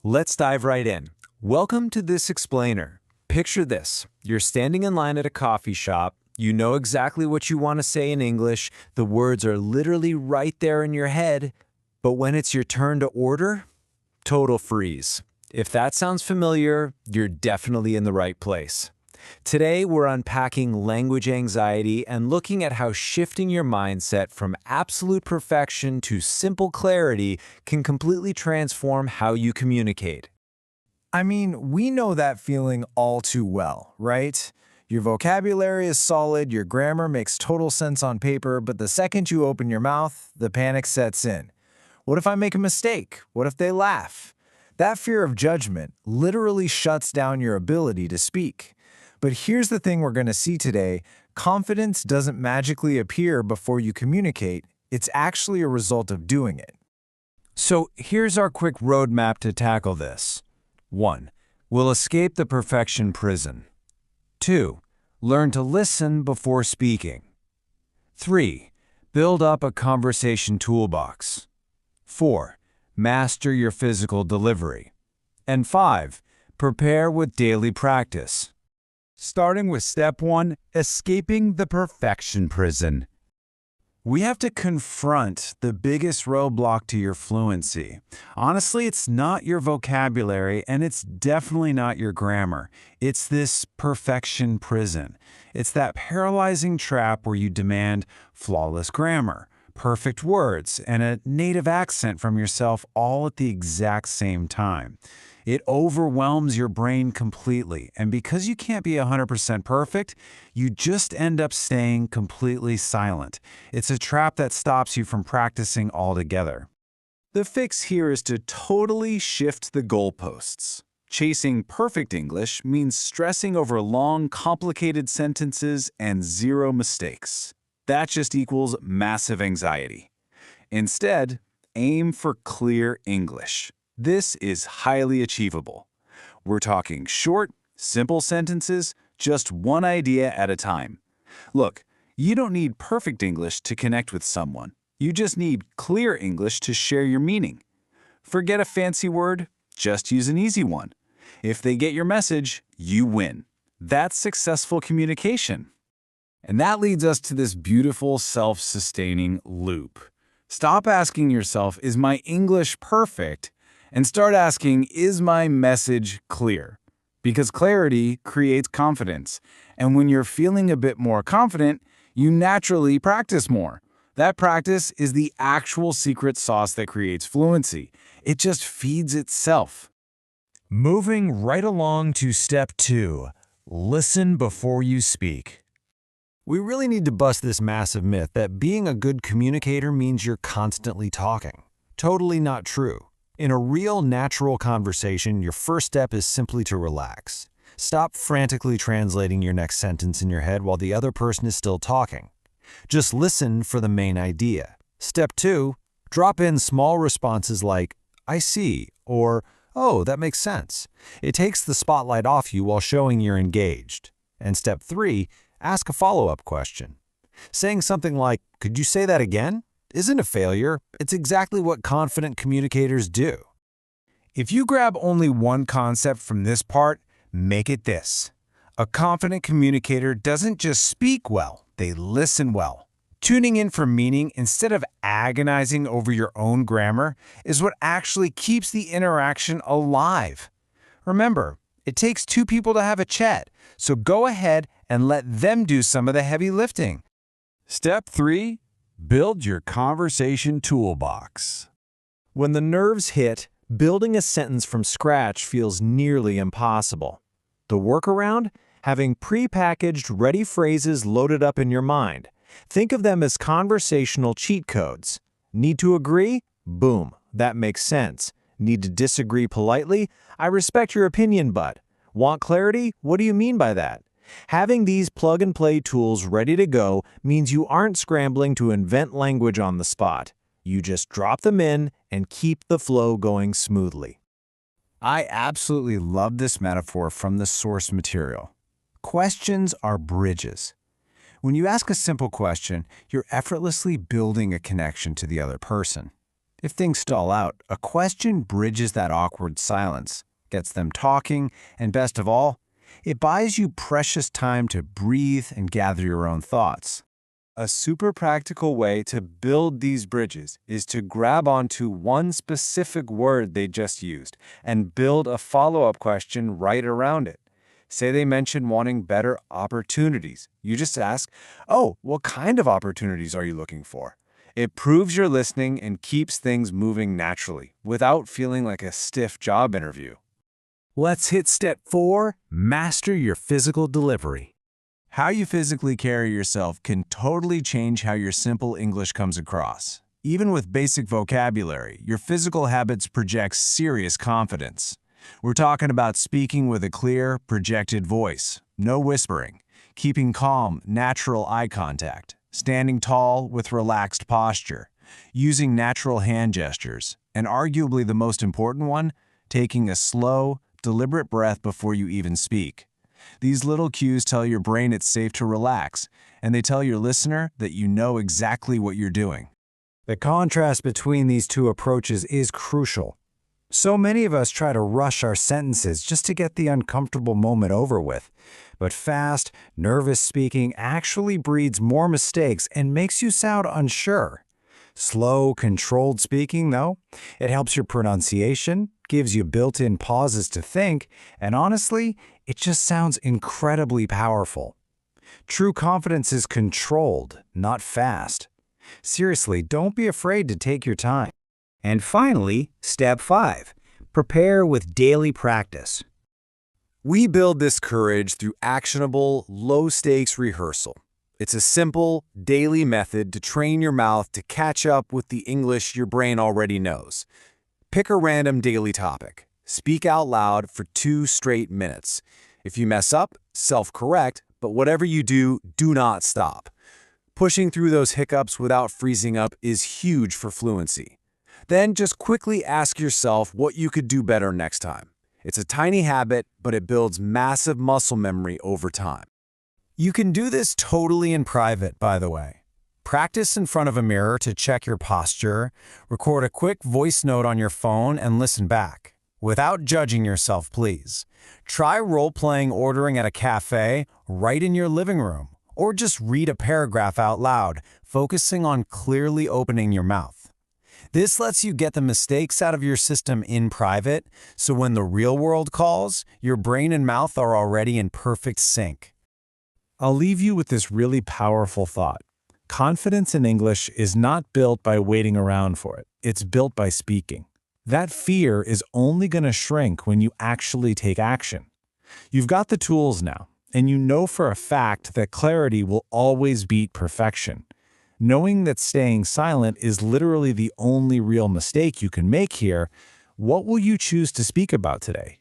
Let's dive right in. Welcome to This Explainer. Picture this. You're standing in line at a coffee shop. You know exactly what you want to say in English. The words are literally right there in your head. But when it's your turn to order, total freeze. If that sounds familiar, you're definitely in the right place. Today, we're unpacking language anxiety and looking at how shifting your mindset from absolute perfection to simple clarity can completely transform how you communicate. I mean, we know that feeling all too well, right? Your vocabulary is solid, your grammar makes total sense on paper, but the second you open your mouth, the panic sets in. What if I make a mistake? What if they laugh? That fear of judgment literally shuts down your ability to speak. But here's the thing we're going to see today. Confidence doesn't magically appear before you communicate. It's actually a result of doing it. So here's our quick roadmap to tackle this. 1. We'll escape the perfection prison. 2. Learn to listen before speaking. 3. Build up a conversation toolbox. 4. Master your physical delivery. And 5. Prepare with daily practice. Starting with step 1, escaping the perfection prison. We have to confront the biggest roadblock to your fluency. Honestly, it's not your vocabulary, and it's definitely not your grammar. It's this perfection prison. It's that paralyzing trap where you demand flawless grammar, perfect words, and a native accent from yourself all at the exact same time. It overwhelms your brain completely, and because you can't be 100% perfect, you just end up staying completely silent. It's a trap that stops you from practicing altogether. The fix here is to totally shift the goalposts. Chasing perfect English means stressing over long, complicated sentences and zero mistakes. That just equals massive anxiety. Instead, aim for clear English. This is highly achievable. We're talking short, simple sentences, just one idea at a time. Look, you don't need perfect English to connect with someone. You just need clear English to share your meaning. Forget a fancy word, just use an easy one. If they get your message, you win. That's successful communication. And that leads us to this beautiful self-sustaining loop. Stop asking yourself, is my English perfect? And start asking, is my message clear? Because clarity creates confidence. And when you're feeling a bit more confident, you naturally practice more. That practice is the actual secret sauce that creates fluency. It just feeds itself. Moving right along to step 2, listen before you speak. We really need to bust this massive myth that being a good communicator means you're constantly talking. Totally not true. In a real, natural conversation, your first step is simply to relax. Stop frantically translating your next sentence in your head while the other person is still talking. Just listen for the main idea. Step 2, drop in small responses like, I see, or, oh, that makes sense. It takes the spotlight off you while showing you're engaged. And step 3, ask a follow-up question. Saying something like, could you say that again? Isn't a failure. It's exactly what confident communicators do. If you grab only one concept from this part, make it this. A confident communicator doesn't just speak well, they listen well. Tuning in for meaning instead of agonizing over your own grammar is what actually keeps the interaction alive. Remember, it takes two people to have a chat, so go ahead and let them do some of the heavy lifting. Step 3, build your conversation toolbox. When the nerves hit, building a sentence from scratch feels nearly impossible. The workaround? Having pre-packaged, ready phrases loaded up in your mind. Think of them as conversational cheat codes. Need to agree? Boom, that makes sense. Need to disagree politely? I respect your opinion, but. Want clarity? What do you mean by that? Having these plug-and-play tools ready to go means you aren't scrambling to invent language on the spot. You just drop them in and keep the flow going smoothly. I absolutely love this metaphor from the source material. Questions are bridges. When you ask a simple question, you're effortlessly building a connection to the other person. If things stall out, a question bridges that awkward silence, gets them talking, and best of all, it buys you precious time to breathe and gather your own thoughts. A super practical way to build these bridges is to grab onto one specific word they just used and build a follow-up question right around it. Say they mention wanting better opportunities. You just ask, "Oh, what kind of opportunities are you looking for?" It proves you're listening and keeps things moving naturally without feeling like a stiff job interview. Let's hit step 4, master your physical delivery. How you physically carry yourself can totally change how your simple English comes across. Even with basic vocabulary, your physical habits project serious confidence. We're talking about speaking with a clear, projected voice, no whispering, keeping calm, natural eye contact, standing tall with relaxed posture, using natural hand gestures, and arguably the most important one, taking a slow, deliberate breath before you even speak. These little cues tell your brain it's safe to relax, and they tell your listener that you know exactly what you're doing. The contrast between these two approaches is crucial. So many of us try to rush our sentences just to get the uncomfortable moment over with. But fast, nervous speaking actually breeds more mistakes and makes you sound unsure. Slow, controlled speaking, though, it helps your pronunciation, gives you built-in pauses to think, and honestly, it just sounds incredibly powerful. True confidence is controlled, not fast. Seriously, don't be afraid to take your time. And finally, step 5, prepare with daily practice. We build this courage through actionable, low-stakes rehearsal. It's a simple, daily method to train your mouth to catch up with the English your brain already knows. Pick a random daily topic. Speak out loud for 2 straight minutes. If you mess up, self-correct, but whatever you do, do not stop. Pushing through those hiccups without freezing up is huge for fluency. Then just quickly ask yourself what you could do better next time. It's a tiny habit, but it builds massive muscle memory over time. You can do this totally in private, by the way. Practice in front of a mirror to check your posture, record a quick voice note on your phone, and listen back. Without judging yourself, please. Try role-playing ordering at a cafe right in your living room, or just read a paragraph out loud, focusing on clearly opening your mouth. This lets you get the mistakes out of your system in private, so when the real world calls, your brain and mouth are already in perfect sync. I'll leave you with this really powerful thought. Confidence in English is not built by waiting around for it. It's built by speaking. That fear is only going to shrink when you actually take action. You've got the tools now, and you know for a fact that clarity will always beat perfection. Knowing that staying silent is literally the only real mistake you can make here, what will you choose to speak about today?